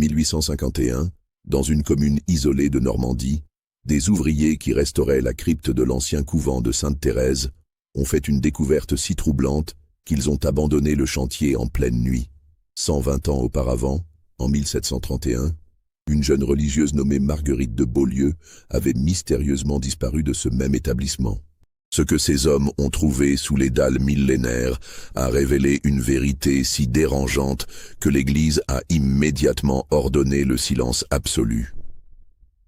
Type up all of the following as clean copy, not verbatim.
1851, dans une commune isolée de Normandie, des ouvriers qui restauraient la crypte de l'ancien couvent de Sainte-Thérèse ont fait une découverte si troublante qu'ils ont abandonné le chantier en pleine nuit. 120 ans auparavant, en 1731, une jeune religieuse nommée Marguerite de Beaulieu avait mystérieusement disparu de ce même établissement. Ce que ces hommes ont trouvé sous les dalles millénaires a révélé une vérité si dérangeante que l'Église a immédiatement ordonné le silence absolu.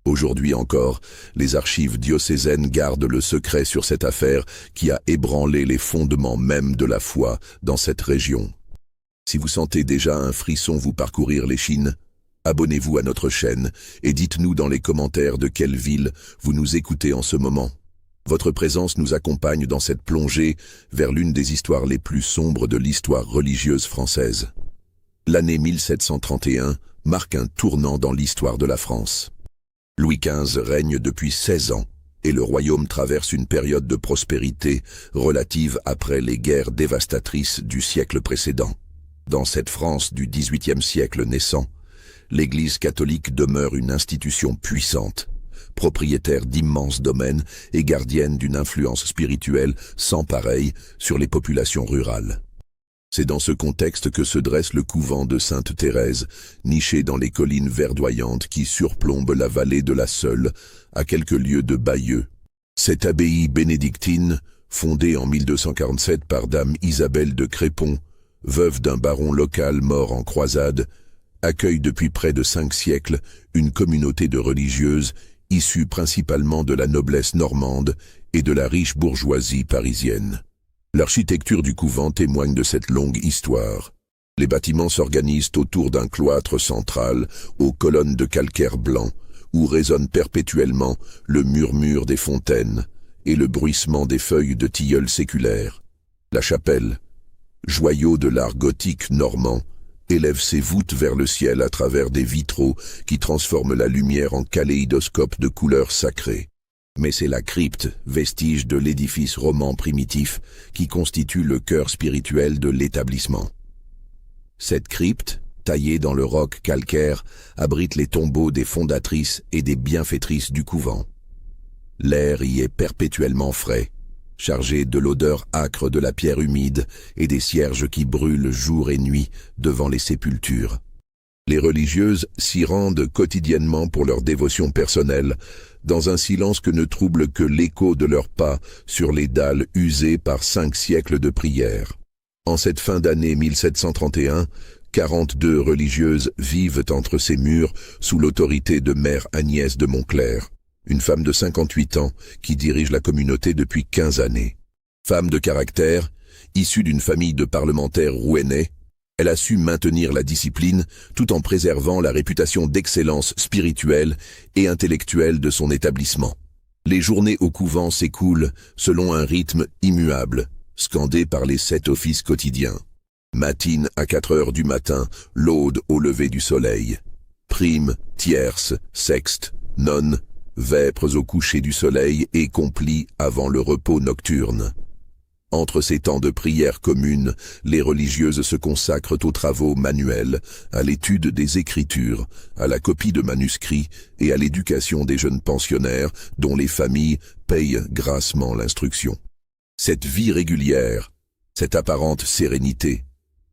Aujourd'hui encore, les archives diocésaines gardent le secret sur cette affaire qui a ébranlé les fondements même de la foi dans cette région. Si vous sentez déjà un frisson vous parcourir l'échine, abonnez-vous à notre chaîne et dites-nous dans les commentaires de quelle ville vous nous écoutez en ce moment. Votre présence nous accompagne dans cette plongée vers l'une des histoires les plus sombres de l'histoire religieuse française. L'année 1731 marque un tournant dans l'histoire de la France. Louis XV règne depuis 16 ans et le royaume traverse une période de prospérité relative après les guerres dévastatrices du siècle précédent. Dans cette France du XVIIIe siècle naissant, l'Église catholique demeure une institution puissante, propriétaire d'immenses domaines et gardienne d'une influence spirituelle sans pareille sur les populations rurales. C'est dans ce contexte que se dresse le couvent de Sainte-Thérèse, niché dans les collines verdoyantes qui surplombent la vallée de la Seule, à quelques lieues de Bayeux. Cette abbaye bénédictine, fondée en 1247 par dame Isabelle de Crépon, veuve d'un baron local mort en croisade, accueille depuis près de 5 siècles une communauté de religieuses issues principalement de la noblesse normande et de la riche bourgeoisie parisienne. L'architecture du couvent témoigne de cette longue histoire. Les bâtiments s'organisent autour d'un cloître central aux colonnes de calcaire blanc, où résonne perpétuellement le murmure des fontaines et le bruissement des feuilles de tilleul séculaires. La chapelle, joyau de l'art gothique normand, élève ses voûtes vers le ciel à travers des vitraux qui transforment la lumière en kaléidoscope de couleurs sacrées. Mais c'est la crypte, vestige de l'édifice roman primitif, qui constitue le cœur spirituel de l'établissement. Cette crypte, taillée dans le roc calcaire, abrite les tombeaux des fondatrices et des bienfaitrices du couvent. L'air y est perpétuellement frais, chargé de l'odeur âcre de la pierre humide et des cierges qui brûlent jour et nuit devant les sépultures. Les religieuses s'y rendent quotidiennement pour leur dévotion personnelle, dans un silence que ne trouble que l'écho de leurs pas sur les dalles usées par 5 siècles de prières. En cette fin d'année 1731, 42 religieuses vivent entre ces murs sous l'autorité de mère Agnès de Montclerc, une femme de 58 ans qui dirige la communauté depuis 15 années. Femme de caractère, issue d'une famille de parlementaires rouennais, elle a su maintenir la discipline tout en préservant la réputation d'excellence spirituelle et intellectuelle de son établissement. Les journées au couvent s'écoulent selon un rythme immuable, scandé par les 7 offices quotidiens. Matine à 4 heures du matin, laude au lever du soleil. Prime, tierce, sexte, nonne, vêpres au coucher du soleil et complis avant le repos nocturne. Entre ces temps de prière commune, les religieuses se consacrent aux travaux manuels, à l'étude des Écritures, à la copie de manuscrits et à l'éducation des jeunes pensionnaires dont les familles payent grassement l'instruction. Cette vie régulière, cette apparente sérénité,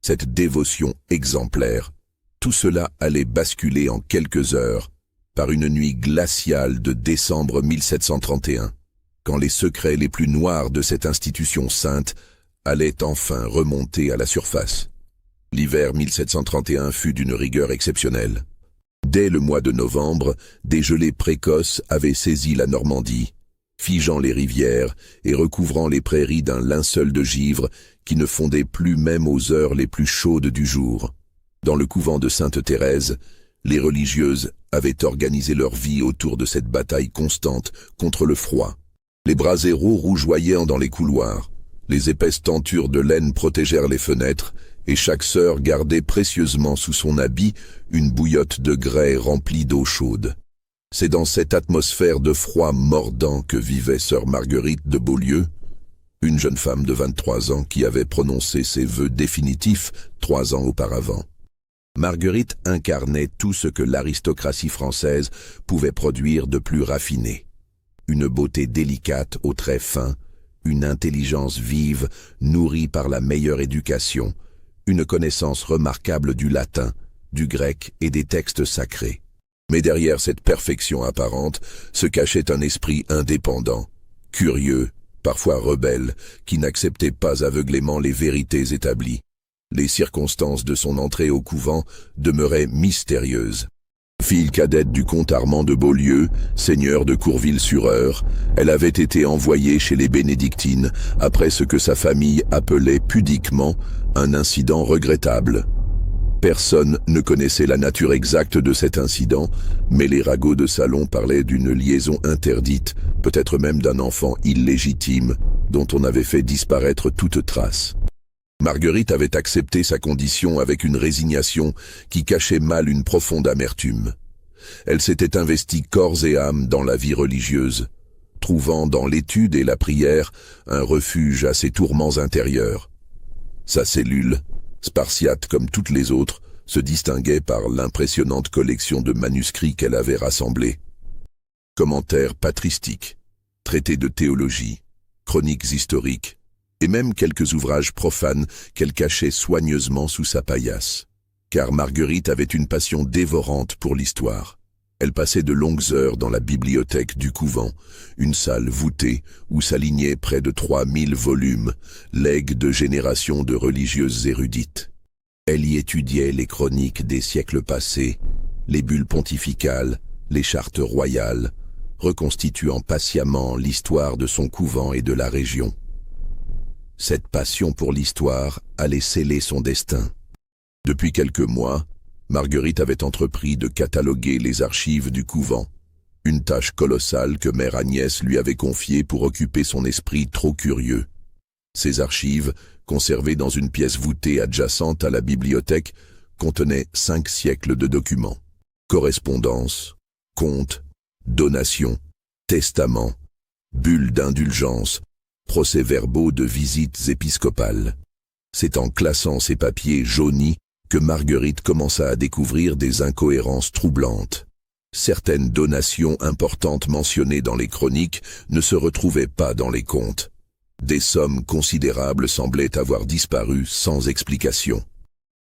cette dévotion exemplaire, tout cela allait basculer en quelques heures par une nuit glaciale de décembre 1731. Quand les secrets les plus noirs de cette institution sainte allaient enfin remonter à la surface. L'hiver 1731 fut d'une rigueur exceptionnelle. Dès le mois de novembre, des gelées précoces avaient saisi la Normandie, figeant les rivières et recouvrant les prairies d'un linceul de givre qui ne fondait plus même aux heures les plus chaudes du jour. Dans le couvent de Sainte-Thérèse, les religieuses avaient organisé leur vie autour de cette bataille constante contre le froid. Les braséros rougeoyaient dans les couloirs, les épaisses tentures de laine protégèrent les fenêtres, et chaque sœur gardait précieusement sous son habit une bouillotte de grès remplie d'eau chaude. C'est dans cette atmosphère de froid mordant que vivait sœur Marguerite de Beaulieu, une jeune femme de 23 ans qui avait prononcé ses vœux définitifs 3 ans auparavant. Marguerite incarnait tout ce que l'aristocratie française pouvait produire de plus raffiné. Une beauté délicate aux traits fins, une intelligence vive nourrie par la meilleure éducation, une connaissance remarquable du latin, du grec et des textes sacrés. Mais derrière cette perfection apparente se cachait un esprit indépendant, curieux, parfois rebelle, qui n'acceptait pas aveuglément les vérités établies. Les circonstances de son entrée au couvent demeuraient mystérieuses. Fille cadette du comte Armand de Beaulieu, seigneur de Courville-sur-Eure, elle avait été envoyée chez les bénédictines après ce que sa famille appelait pudiquement un incident regrettable. Personne ne connaissait la nature exacte de cet incident, mais les ragots de salon parlaient d'une liaison interdite, peut-être même d'un enfant illégitime, dont on avait fait disparaître toute trace. Marguerite avait accepté sa condition avec une résignation qui cachait mal une profonde amertume. Elle s'était investie corps et âme dans la vie religieuse, trouvant dans l'étude et la prière un refuge à ses tourments intérieurs. Sa cellule, spartiate comme toutes les autres, se distinguait par l'impressionnante collection de manuscrits qu'elle avait rassemblés. Commentaires patristiques, traités de théologie, chroniques historiques, et même quelques ouvrages profanes qu'elle cachait soigneusement sous sa paillasse. Car Marguerite avait une passion dévorante pour l'histoire. Elle passait de longues heures dans la bibliothèque du couvent, une salle voûtée où s'alignaient près de 3000 volumes, legs de générations de religieuses érudites. Elle y étudiait les chroniques des siècles passés, les bulles pontificales, les chartes royales, reconstituant patiemment l'histoire de son couvent et de la région. Cette passion pour l'histoire allait sceller son destin. Depuis quelques mois, Marguerite avait entrepris de cataloguer les archives du couvent, une tâche colossale que mère Agnès lui avait confiée pour occuper son esprit trop curieux. Ces archives, conservées dans une pièce voûtée adjacente à la bibliothèque, contenaient 5 siècles de documents. Correspondances, comptes, donations, testaments, bulles d'indulgence, procès-verbaux de visites épiscopales. C'est en classant ces papiers jaunis que Marguerite commença à découvrir des incohérences troublantes. Certaines donations importantes mentionnées dans les chroniques ne se retrouvaient pas dans les comptes. Des sommes considérables semblaient avoir disparu sans explication.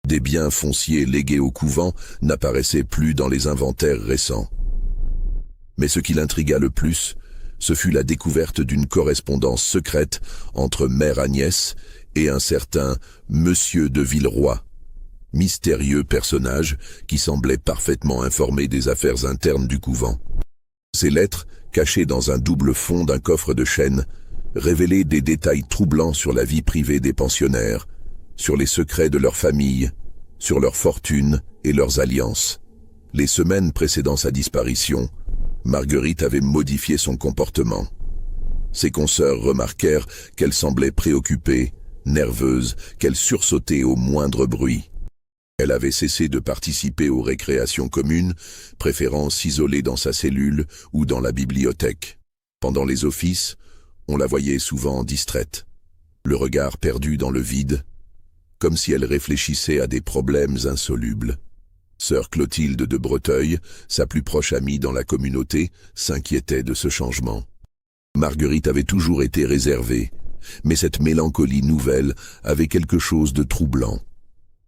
Des biens fonciers légués au couvent n'apparaissaient plus dans les inventaires récents. Mais ce qui l'intrigua le plus, ce fut la découverte d'une correspondance secrète entre mère Agnès et un certain Monsieur de Villeroy, mystérieux personnage qui semblait parfaitement informé des affaires internes du couvent. Ces lettres, cachées dans un double fond d'un coffre de chêne, révélaient des détails troublants sur la vie privée des pensionnaires, sur les secrets de leur famille, sur leur fortune et leurs alliances. Les semaines précédant sa disparition, Marguerite avait modifié son comportement. Ses consoeurs remarquèrent qu'elle semblait préoccupée, nerveuse, qu'elle sursautait au moindre bruit. Elle avait cessé de participer aux récréations communes, préférant s'isoler dans sa cellule ou dans la bibliothèque. Pendant les offices, on la voyait souvent distraite, le regard perdu dans le vide, comme si elle réfléchissait à des problèmes insolubles. Sœur Clotilde de Breteuil, sa plus proche amie dans la communauté, s'inquiétait de ce changement. Marguerite avait toujours été réservée, mais cette mélancolie nouvelle avait quelque chose de troublant.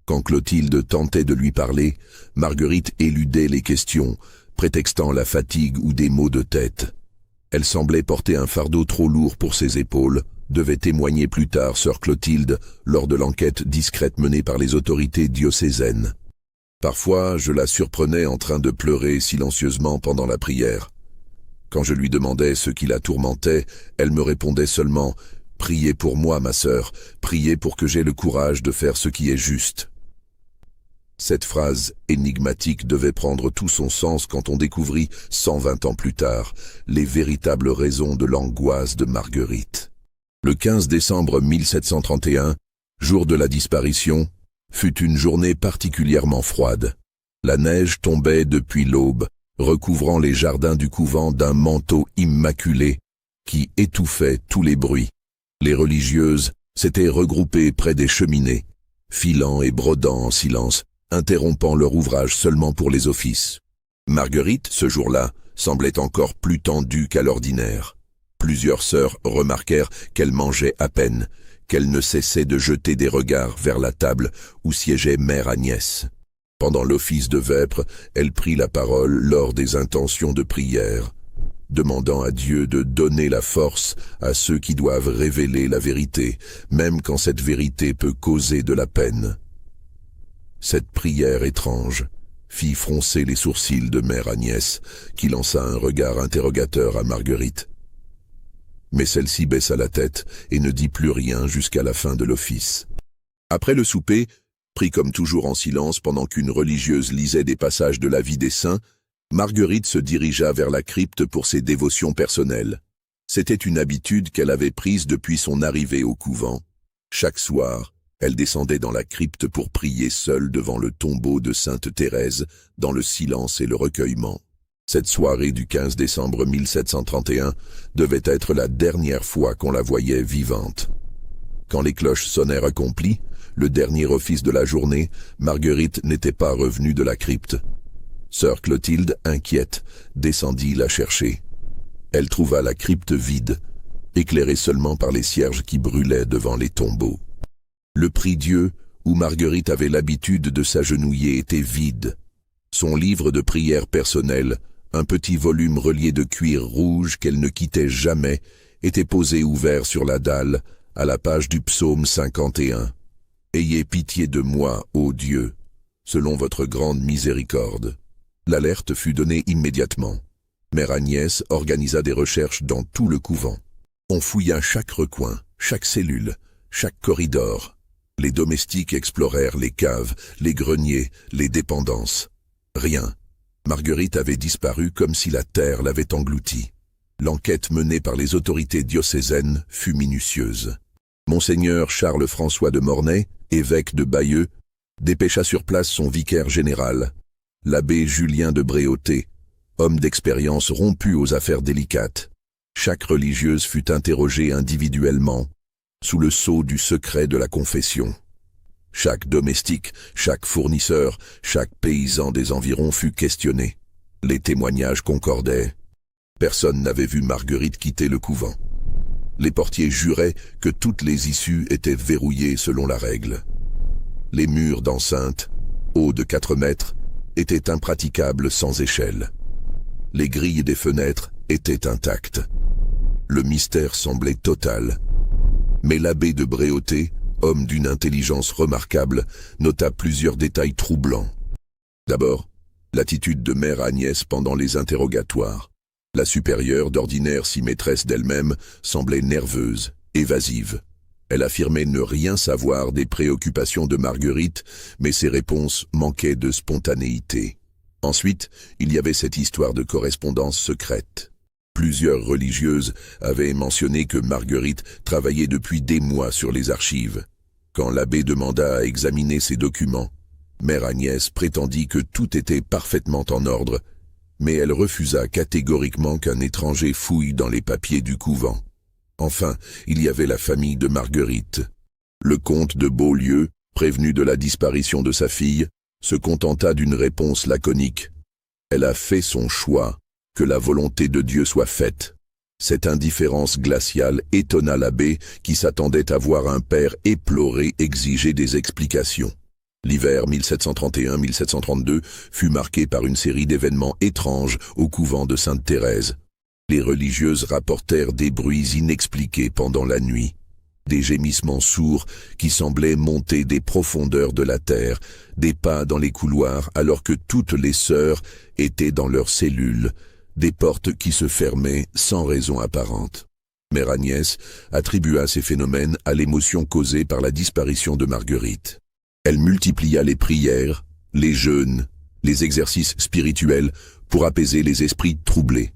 Quand Clotilde tentait de lui parler, Marguerite éludait les questions, prétextant la fatigue ou des maux de tête. Elle semblait porter un fardeau trop lourd pour ses épaules, devait témoigner plus tard sœur Clotilde lors de l'enquête discrète menée par les autorités diocésaines. Parfois, je la surprenais en train de pleurer silencieusement pendant la prière. Quand je lui demandais ce qui la tourmentait, elle me répondait seulement « Priez pour moi, ma sœur, priez pour que j'aie le courage de faire ce qui est juste. » Cette phrase énigmatique devait prendre tout son sens quand on découvrit, 120 ans plus tard, les véritables raisons de l'angoisse de Marguerite. Le 15 décembre 1731, jour de la disparition, fut une journée particulièrement froide. La neige tombait depuis l'aube, recouvrant les jardins du couvent d'un manteau immaculé qui étouffait tous les bruits. Les religieuses s'étaient regroupées près des cheminées, filant et brodant en silence, interrompant leur ouvrage seulement pour les offices. Marguerite, ce jour-là, semblait encore plus tendue qu'à l'ordinaire. Plusieurs sœurs remarquèrent qu'elle mangeait à peine, qu'elle ne cessait de jeter des regards vers la table où siégeait mère Agnès. Pendant l'office de vêpres, elle prit la parole lors des intentions de prière, demandant à Dieu de donner la force à ceux qui doivent révéler la vérité, même quand cette vérité peut causer de la peine. Cette prière étrange fit froncer les sourcils de mère Agnès, qui lança un regard interrogateur à Marguerite. Mais celle-ci baissa la tête et ne dit plus rien jusqu'à la fin de l'office. Après le souper, pris comme toujours en silence pendant qu'une religieuse lisait des passages de la vie des saints, Marguerite se dirigea vers la crypte pour ses dévotions personnelles. C'était une habitude qu'elle avait prise depuis son arrivée au couvent. Chaque soir, elle descendait dans la crypte pour prier seule devant le tombeau de Sainte Thérèse, dans le silence et le recueillement. Cette soirée du 15 décembre 1731 devait être la dernière fois qu'on la voyait vivante. Quand les cloches sonnèrent accomplies, le dernier office de la journée, Marguerite n'était pas revenue de la crypte. Sœur Clotilde, inquiète, descendit la chercher. Elle trouva la crypte vide, éclairée seulement par les cierges qui brûlaient devant les tombeaux. Le prie-Dieu, où Marguerite avait l'habitude de s'agenouiller, était vide. Son livre de prière personnelle, un petit volume relié de cuir rouge qu'elle ne quittait jamais, était posé ouvert sur la dalle, à la page du psaume 51. « Ayez pitié de moi, ô Dieu, selon votre grande miséricorde. » L'alerte fut donnée immédiatement. Mère Agnès organisa des recherches dans tout le couvent. On fouilla chaque recoin, chaque cellule, chaque corridor. Les domestiques explorèrent les caves, les greniers, les dépendances. Rien. Marguerite avait disparu comme si la terre l'avait engloutie. L'enquête menée par les autorités diocésaines fut minutieuse. Monseigneur Charles-François de Mornay, évêque de Bayeux, dépêcha sur place son vicaire général, l'abbé Julien de Bréauté, homme d'expérience rompu aux affaires délicates. Chaque religieuse fut interrogée individuellement, sous le sceau du secret de la confession. Chaque domestique, chaque fournisseur, chaque paysan des environs fut questionné. Les témoignages concordaient. Personne n'avait vu Marguerite quitter le couvent. Les portiers juraient que toutes les issues étaient verrouillées selon la règle. Les murs d'enceinte, hauts de 4 mètres, étaient impraticables sans échelle. Les grilles des fenêtres étaient intactes. Le mystère semblait total. Mais l'abbé de Bréauté, homme d'une intelligence remarquable, nota plusieurs détails troublants. D'abord, l'attitude de mère Agnès pendant les interrogatoires. La supérieure, d'ordinaire si maîtresse d'elle-même, semblait nerveuse, évasive. Elle affirmait ne rien savoir des préoccupations de Marguerite, mais ses réponses manquaient de spontanéité. Ensuite, il y avait cette histoire de correspondance secrète. Plusieurs religieuses avaient mentionné que Marguerite travaillait depuis des mois sur les archives. Quand l'abbé demanda à examiner ces documents, mère Agnès prétendit que tout était parfaitement en ordre, mais elle refusa catégoriquement qu'un étranger fouille dans les papiers du couvent. Enfin, il y avait la famille de Marguerite. Le comte de Beaulieu, prévenu de la disparition de sa fille, se contenta d'une réponse laconique. Elle a fait son choix, que la volonté de Dieu soit faite. Cette indifférence glaciale étonna l'abbé qui s'attendait à voir un père éploré exiger des explications. L'hiver 1731-1732 fut marqué par une série d'événements étranges au couvent de Sainte-Thérèse. Les religieuses rapportèrent des bruits inexpliqués pendant la nuit, des gémissements sourds qui semblaient monter des profondeurs de la terre, des pas dans les couloirs alors que toutes les sœurs étaient dans leurs cellules, des portes qui se fermaient sans raison apparente. Mère Agnès attribua ces phénomènes à l'émotion causée par la disparition de Marguerite. Elle multiplia les prières, les jeûnes, les exercices spirituels pour apaiser les esprits troublés.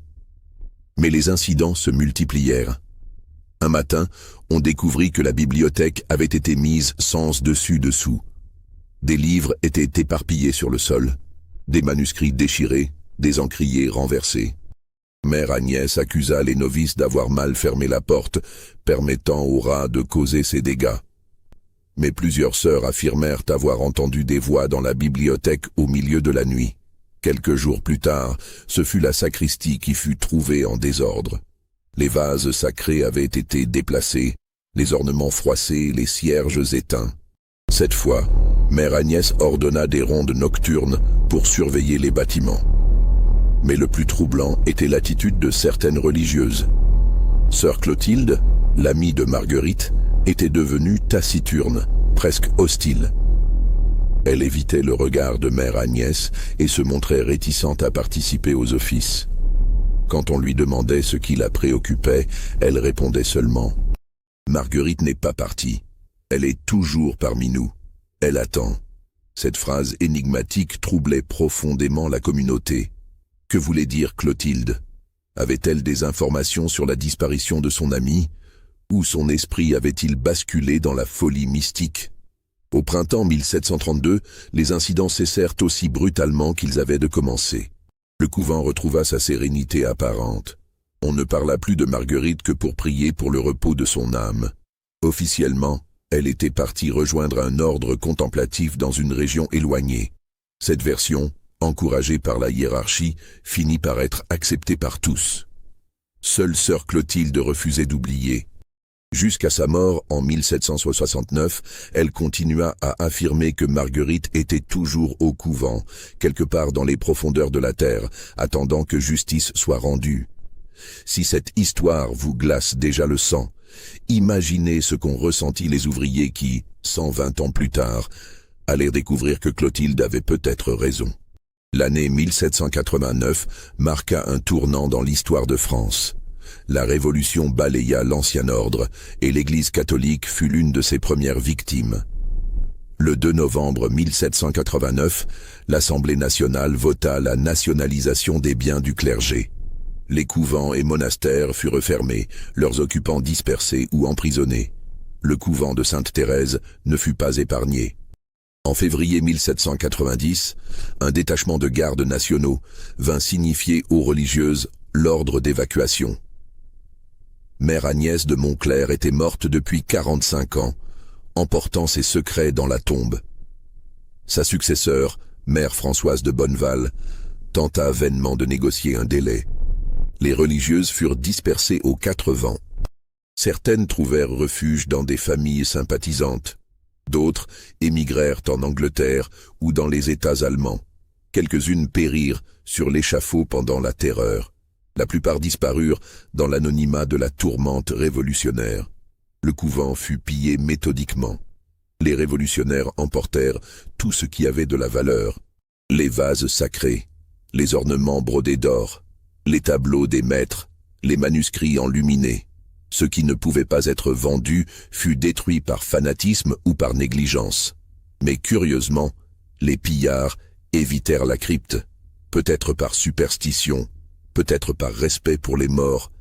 Mais les incidents se multiplièrent. Un matin, on découvrit que la bibliothèque avait été mise sens dessus-dessous. Des livres étaient éparpillés sur le sol, des manuscrits déchirés, des encriers renversés. Mère Agnès accusa les novices d'avoir mal fermé la porte, permettant aux rats de causer ces dégâts. Mais plusieurs sœurs affirmèrent avoir entendu des voix dans la bibliothèque au milieu de la nuit. Quelques jours plus tard, ce fut la sacristie qui fut trouvée en désordre. Les vases sacrés avaient été déplacés, les ornements froissés, les cierges éteints. Cette fois, Mère Agnès ordonna des rondes nocturnes pour surveiller les bâtiments. Mais le plus troublant était l'attitude de certaines religieuses. Sœur Clotilde, l'amie de Marguerite, était devenue taciturne, presque hostile. Elle évitait le regard de Mère Agnès et se montrait réticente à participer aux offices. Quand on lui demandait ce qui la préoccupait, elle répondait seulement « Marguerite n'est pas partie. Elle est toujours parmi nous. Elle attend. » Cette phrase énigmatique troublait profondément la communauté. Que voulait dire Clotilde? Avait-elle des informations sur la disparition de son amie? Ou son esprit avait-il basculé dans la folie mystique? Au printemps 1732, les incidents cessèrent aussi brutalement qu'ils avaient de commencer. Le couvent retrouva sa sérénité apparente. On ne parla plus de Marguerite que pour prier pour le repos de son âme. Officiellement, elle était partie rejoindre un ordre contemplatif dans une région éloignée. Cette version, encouragée par la hiérarchie, finit par être acceptée par tous. Seule sœur Clotilde refusait d'oublier. Jusqu'à sa mort en 1769, elle continua à affirmer que Marguerite était toujours au couvent, quelque part dans les profondeurs de la terre, attendant que justice soit rendue. Si cette histoire vous glace déjà le sang, imaginez ce qu'ont ressenti les ouvriers qui, 120 ans plus tard, allèrent découvrir que Clotilde avait peut-être raison. L'année 1789 marqua un tournant dans l'histoire de France. La Révolution balaya l'ancien ordre et l'Église catholique fut l'une de ses premières victimes. Le 2 novembre 1789, l'Assemblée nationale vota la nationalisation des biens du clergé. Les couvents et monastères furent fermés, leurs occupants dispersés ou emprisonnés. Le couvent de Sainte-Thérèse ne fut pas épargné. En février 1790, un détachement de gardes nationaux vint signifier aux religieuses l'ordre d'évacuation. Mère Agnès de Montclair était morte depuis 45 ans, emportant ses secrets dans la tombe. Sa successeur, Mère Françoise de Bonneval, tenta vainement de négocier un délai. Les religieuses furent dispersées aux 4 vents. Certaines trouvèrent refuge dans des familles sympathisantes. D'autres émigrèrent en Angleterre ou dans les États allemands. Quelques-unes périrent sur l'échafaud pendant la Terreur. La plupart disparurent dans l'anonymat de la tourmente révolutionnaire. Le couvent fut pillé méthodiquement. Les révolutionnaires emportèrent tout ce qui avait de la valeur. Les vases sacrés, les ornements brodés d'or, les tableaux des maîtres, les manuscrits enluminés. Ce qui ne pouvait pas être vendu fut détruit par fanatisme ou par négligence. Mais curieusement, les pillards évitèrent la crypte, peut-être par superstition, peut-être par respect pour les morts.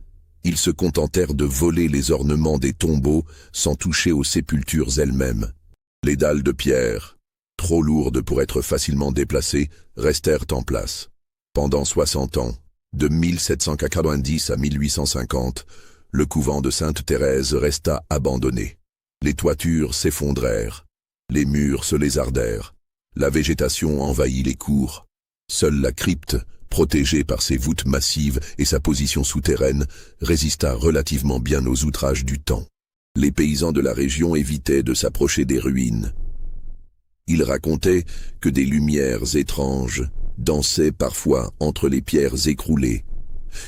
Ils se contentèrent de voler les ornements des tombeaux sans toucher aux sépultures elles-mêmes. Les dalles de pierre, trop lourdes pour être facilement déplacées, restèrent en place. Pendant 60 ans, de 1790 à 1850, le couvent de Sainte-Thérèse resta abandonné. Les toitures s'effondrèrent, les murs se lézardèrent, la végétation envahit les cours. Seule la crypte, protégée par ses voûtes massives et sa position souterraine, résista relativement bien aux outrages du temps. Les paysans de la région évitaient de s'approcher des ruines. Ils racontaient que des lumières étranges dansaient parfois entre les pierres écroulées,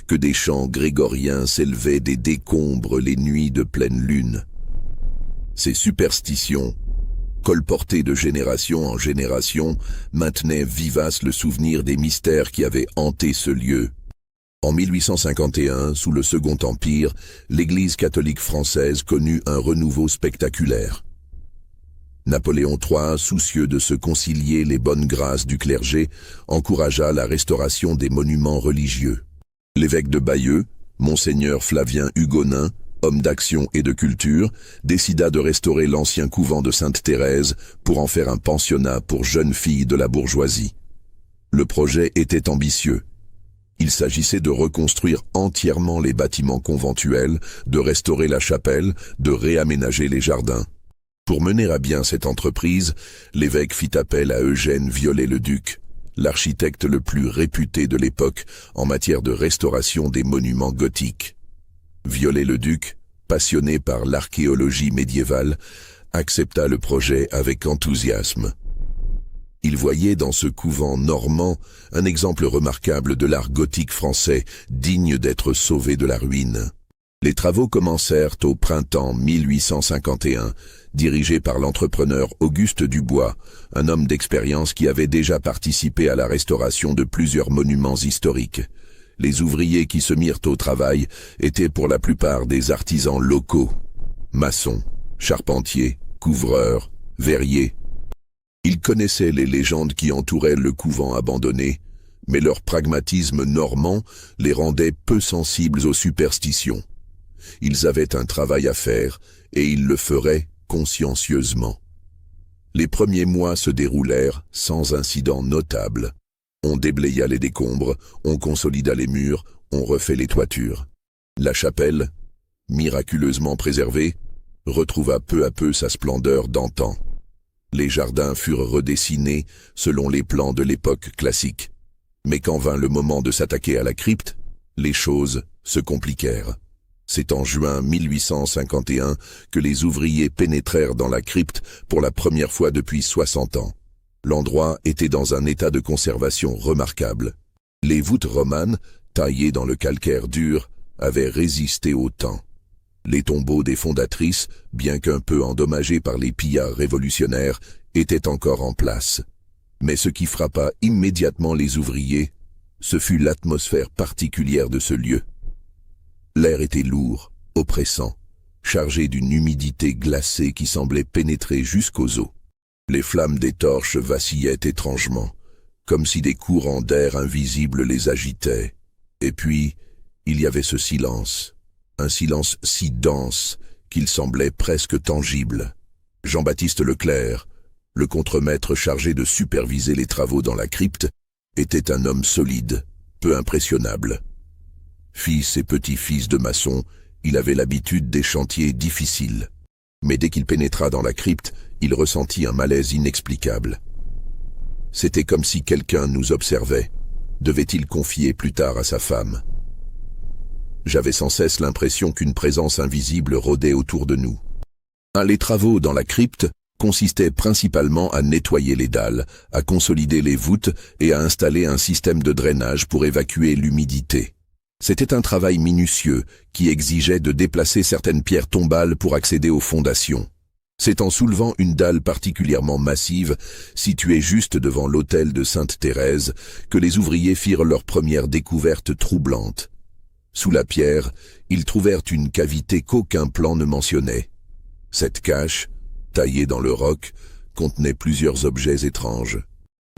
que des chants grégoriens s'élevaient des décombres les nuits de pleine lune. Ces superstitions, colportées de génération en génération, maintenaient vivace le souvenir des mystères qui avaient hanté ce lieu. En 1851, sous le Second Empire, l'Église catholique française connut un renouveau spectaculaire. Napoléon III, soucieux de se concilier les bonnes grâces du clergé, encouragea la restauration des monuments religieux. L'évêque de Bayeux, Monseigneur Flavien Hugonin, homme d'action et de culture, décida de restaurer l'ancien couvent de Sainte-Thérèse pour en faire un pensionnat pour jeunes filles de la bourgeoisie. Le projet était ambitieux. Il s'agissait de reconstruire entièrement les bâtiments conventuels, de restaurer la chapelle, de réaménager les jardins. Pour mener à bien cette entreprise, l'évêque fit appel à Eugène Viollet-le-Duc, l'architecte le plus réputé de l'époque en matière de restauration des monuments gothiques. Viollet-le-Duc, passionné par l'archéologie médiévale, accepta le projet avec enthousiasme. Il voyait dans ce couvent normand un exemple remarquable de l'art gothique français, digne d'être sauvé de la ruine. Les travaux commencèrent au printemps 1851, dirigés par l'entrepreneur Auguste Dubois, un homme d'expérience qui avait déjà participé à la restauration de plusieurs monuments historiques. Les ouvriers qui se mirent au travail étaient pour la plupart des artisans locaux, maçons, charpentiers, couvreurs, verriers. Ils connaissaient les légendes qui entouraient le couvent abandonné, mais leur pragmatisme normand les rendait peu sensibles aux superstitions. Ils avaient un travail à faire et ils le feraient consciencieusement. Les premiers mois se déroulèrent sans incident notable. On déblaya les décombres, on consolida les murs, on refait les toitures. La chapelle, miraculeusement préservée, retrouva peu à peu sa splendeur d'antan. Les jardins furent redessinés selon les plans de l'époque classique. Mais quand vint le moment de s'attaquer à la crypte, les choses se compliquèrent. C'est en juin 1851 que les ouvriers pénétrèrent dans la crypte pour la première fois depuis 60 ans. L'endroit était dans un état de conservation remarquable. Les voûtes romanes, taillées dans le calcaire dur, avaient résisté au temps. Les tombeaux des fondatrices, bien qu'un peu endommagés par les pillards révolutionnaires, étaient encore en place. Mais ce qui frappa immédiatement les ouvriers, ce fut l'atmosphère particulière de ce lieu. L'air était lourd, oppressant, chargé d'une humidité glacée qui semblait pénétrer jusqu'aux os. Les flammes des torches vacillaient étrangement, comme si des courants d'air invisibles les agitaient. Et puis, il y avait ce silence, un silence si dense qu'il semblait presque tangible. Jean-Baptiste Leclerc, le contremaître chargé de superviser les travaux dans la crypte, était un homme solide, peu impressionnable. Fils et petit-fils de maçon, il avait l'habitude des chantiers difficiles. Mais dès qu'il pénétra dans la crypte, il ressentit un malaise inexplicable. C'était comme si quelqu'un nous observait. Devait-il confier plus tard à sa femme? J'avais sans cesse l'impression qu'une présence invisible rôdait autour de nous. Les travaux dans la crypte consistaient principalement à nettoyer les dalles, à consolider les voûtes et à installer un système de drainage pour évacuer l'humidité. C'était un travail minutieux qui exigeait de déplacer certaines pierres tombales pour accéder aux fondations. C'est en soulevant une dalle particulièrement massive, située juste devant l'autel de Sainte-Thérèse, que les ouvriers firent leur première découverte troublante. Sous la pierre, ils trouvèrent une cavité qu'aucun plan ne mentionnait. Cette cache, taillée dans le roc, contenait plusieurs objets étranges.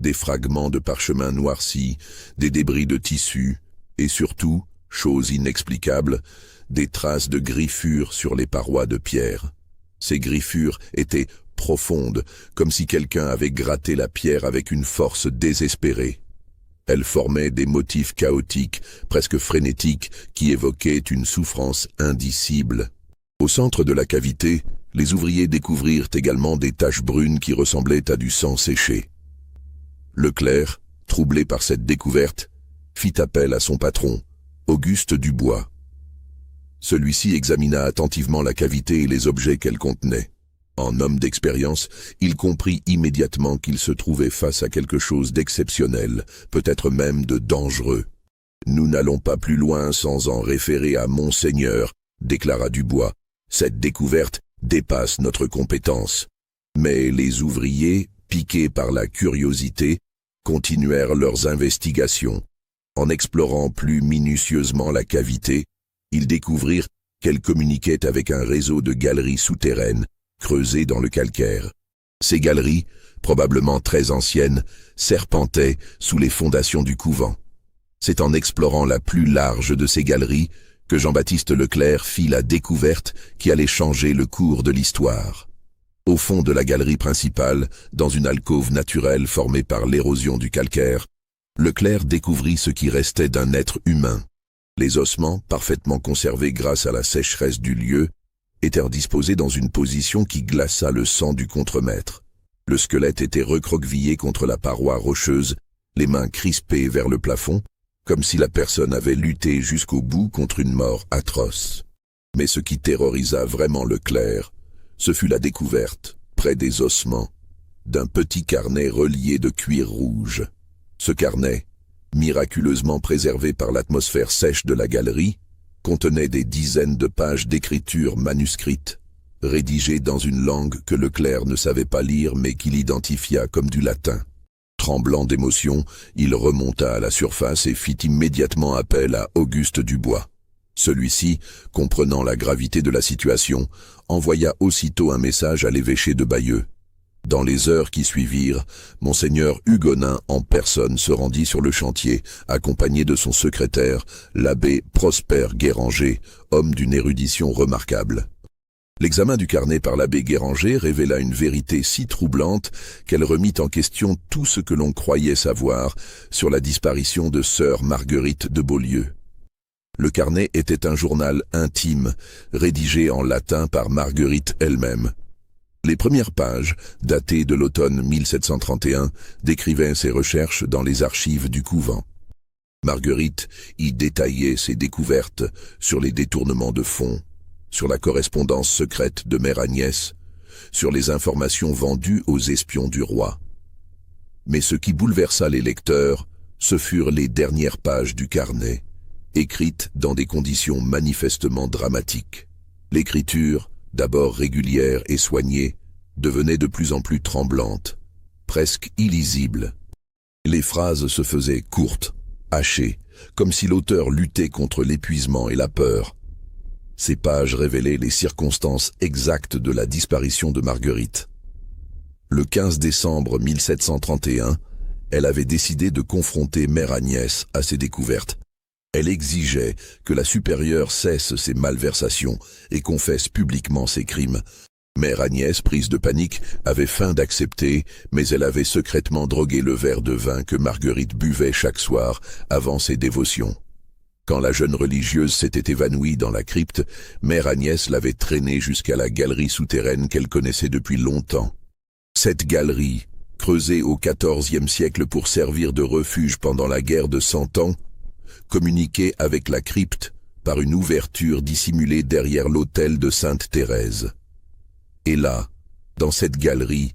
Des fragments de parchemin noircis, des débris de tissus, et surtout, chose inexplicable, des traces de griffures sur les parois de pierre. Ces griffures étaient profondes, comme si quelqu'un avait gratté la pierre avec une force désespérée. Elles formaient des motifs chaotiques, presque frénétiques, qui évoquaient une souffrance indicible. Au centre de la cavité, les ouvriers découvrirent également des taches brunes qui ressemblaient à du sang séché. Leclerc, troublé par cette découverte, fit appel à son patron, Auguste Dubois. Celui-ci examina attentivement la cavité et les objets qu'elle contenait. En homme d'expérience, il comprit immédiatement qu'il se trouvait face à quelque chose d'exceptionnel, peut-être même de dangereux. « Nous n'allons pas plus loin sans en référer à Monseigneur », déclara Dubois. « Cette découverte dépasse notre compétence. » Mais les ouvriers, piqués par la curiosité, continuèrent leurs investigations. En explorant plus minutieusement la cavité, ils découvrirent qu'elle communiquait avec un réseau de galeries souterraines, creusées dans le calcaire. Ces galeries, probablement très anciennes, serpentaient sous les fondations du couvent. C'est en explorant la plus large de ces galeries que Jean-Baptiste Leclerc fit la découverte qui allait changer le cours de l'histoire. Au fond de la galerie principale, dans une alcôve naturelle formée par l'érosion du calcaire, Leclerc découvrit ce qui restait d'un être humain. Les ossements, parfaitement conservés grâce à la sécheresse du lieu, étaient disposés dans une position qui glaça le sang du contremaître. Le squelette était recroquevillé contre la paroi rocheuse, les mains crispées vers le plafond, comme si la personne avait lutté jusqu'au bout contre une mort atroce. Mais ce qui terrorisa vraiment le clerc, ce fut la découverte, près des ossements, d'un petit carnet relié de cuir rouge. Ce carnet, miraculeusement préservé par l'atmosphère sèche de la galerie, contenait des dizaines de pages d'écriture manuscrite, rédigées dans une langue que le clerc ne savait pas lire mais qu'il identifia comme du latin. Tremblant d'émotion, il remonta à la surface et fit immédiatement appel à Auguste Dubois. Celui-ci, comprenant la gravité de la situation, envoya aussitôt un message à l'évêché de Bayeux. Dans les heures qui suivirent, monseigneur Hugonin en personne se rendit sur le chantier, accompagné de son secrétaire, l'abbé Prosper Guéranger, homme d'une érudition remarquable. L'examen du carnet par l'abbé Guéranger révéla une vérité si troublante qu'elle remit en question tout ce que l'on croyait savoir sur la disparition de sœur Marguerite de Beaulieu. Le carnet était un journal intime, rédigé en latin par Marguerite elle-même. Les premières pages, datées de l'automne 1731, décrivaient ses recherches dans les archives du couvent. Marguerite y détaillait ses découvertes sur les détournements de fonds, sur la correspondance secrète de Mère Agnès, sur les informations vendues aux espions du roi. Mais ce qui bouleversa les lecteurs, ce furent les dernières pages du carnet, écrites dans des conditions manifestement dramatiques. L'écriture, d'abord régulière et soignée, devenait de plus en plus tremblante, presque illisible. Les phrases se faisaient courtes, hachées, comme si l'auteur luttait contre l'épuisement et la peur. Ces pages révélaient les circonstances exactes de la disparition de Marguerite. Le 15 décembre 1731, elle avait décidé de confronter Mère Agnès à ses découvertes. Elle exigeait que la supérieure cesse ses malversations et confesse publiquement ses crimes. Mère Agnès, prise de panique, avait feint d'accepter, mais elle avait secrètement drogué le verre de vin que Marguerite buvait chaque soir avant ses dévotions. Quand la jeune religieuse s'était évanouie dans la crypte, Mère Agnès l'avait traînée jusqu'à la galerie souterraine qu'elle connaissait depuis longtemps. Cette galerie, creusée au XIVe siècle pour servir de refuge pendant la guerre de 100 ans, communiquait avec la crypte par une ouverture dissimulée derrière l'autel de Sainte-Thérèse. Et là, dans cette galerie,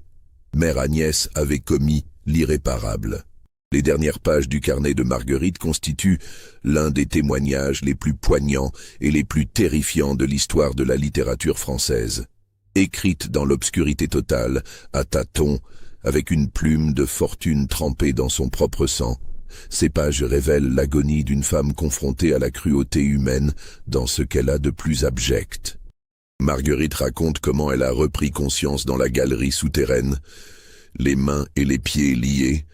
Mère Agnès avait commis l'irréparable. Les dernières pages du carnet de Marguerite constituent l'un des témoignages les plus poignants et les plus terrifiants de l'histoire de la littérature française. Écrite dans l'obscurité totale, à tâtons, avec une plume de fortune trempée dans son propre sang, ces pages révèlent l'agonie d'une femme confrontée à la cruauté humaine dans ce qu'elle a de plus abject. Marguerite raconte comment elle a repris conscience dans la galerie souterraine, les mains et les pieds liés,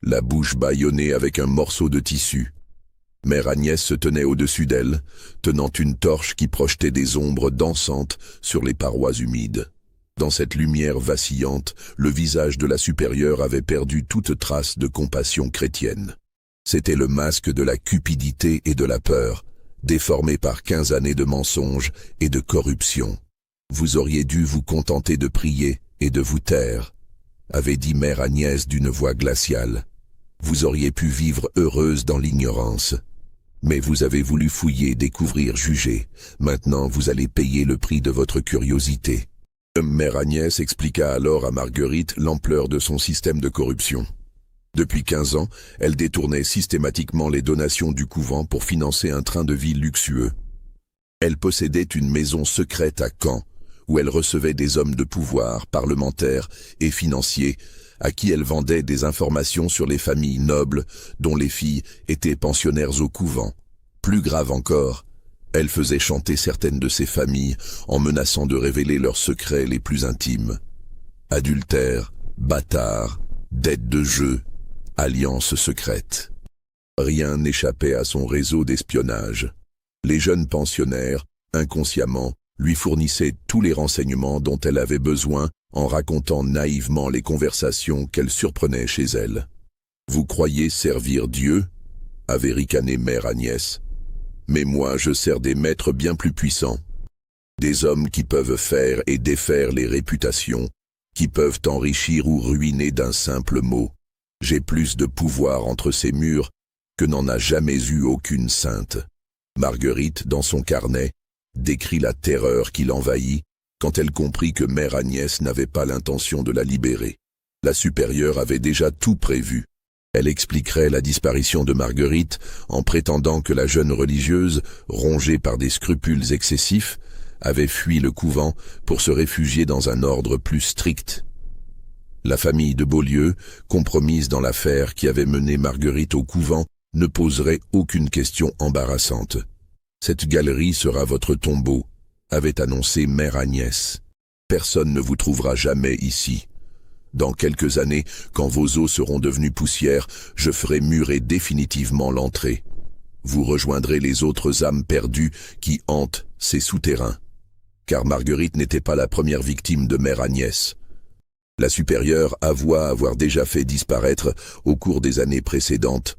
la bouche bâillonnée avec un morceau de tissu. Mère Agnès se tenait au-dessus d'elle, tenant une torche qui projetait des ombres dansantes sur les parois humides. Dans cette lumière vacillante, le visage de la supérieure avait perdu toute trace de compassion chrétienne. C'était le masque de la cupidité et de la peur, déformé par 15 années de mensonges et de corruption. Vous auriez dû vous contenter de prier et de vous taire, avait dit Mère Agnès d'une voix glaciale. Vous auriez pu vivre heureuse dans l'ignorance. Mais vous avez voulu fouiller, découvrir, juger. Maintenant, vous allez payer le prix de votre curiosité. Mère Agnès expliqua alors à Marguerite l'ampleur de son système de corruption. Depuis 15 ans, elle détournait systématiquement les donations du couvent pour financer un train de vie luxueux. Elle possédait une maison secrète à Caen, où elle recevait des hommes de pouvoir, parlementaires et financiers, à qui elle vendait des informations sur les familles nobles, dont les filles étaient pensionnaires au couvent. Plus grave encore, elle faisait chanter certaines de ces familles en menaçant de révéler leurs secrets les plus intimes. Adultère, bâtard, dette de jeu, alliance secrète. Rien n'échappait à son réseau d'espionnage. Les jeunes pensionnaires, inconsciemment, lui fournissait tous les renseignements dont elle avait besoin en racontant naïvement les conversations qu'elle surprenait chez elle. « Vous croyez servir Dieu ?» avait ricané Mère Agnès. « Mais moi, je sers des maîtres bien plus puissants. » Des hommes qui peuvent faire et défaire les réputations, qui peuvent enrichir ou ruiner d'un simple mot. J'ai plus de pouvoir entre ces murs que n'en a jamais eu aucune sainte. Marguerite, dans son carnet, décrit la terreur qui l'envahit quand elle comprit que Mère Agnès n'avait pas l'intention de la libérer. La supérieure avait déjà tout prévu. Elle expliquerait la disparition de Marguerite en prétendant que la jeune religieuse, rongée par des scrupules excessifs, avait fui le couvent pour se réfugier dans un ordre plus strict. La famille de Beaulieu, compromise dans l'affaire qui avait mené Marguerite au couvent, ne poserait aucune question embarrassante. « Cette galerie sera votre tombeau », avait annoncé Mère Agnès. « Personne ne vous trouvera jamais ici. Dans quelques années, quand vos os seront devenus poussière, je ferai murer définitivement l'entrée. Vous rejoindrez les autres âmes perdues qui hantent ces souterrains. » Car Marguerite n'était pas la première victime de Mère Agnès. La supérieure avoua avoir déjà fait disparaître, au cours des années précédentes,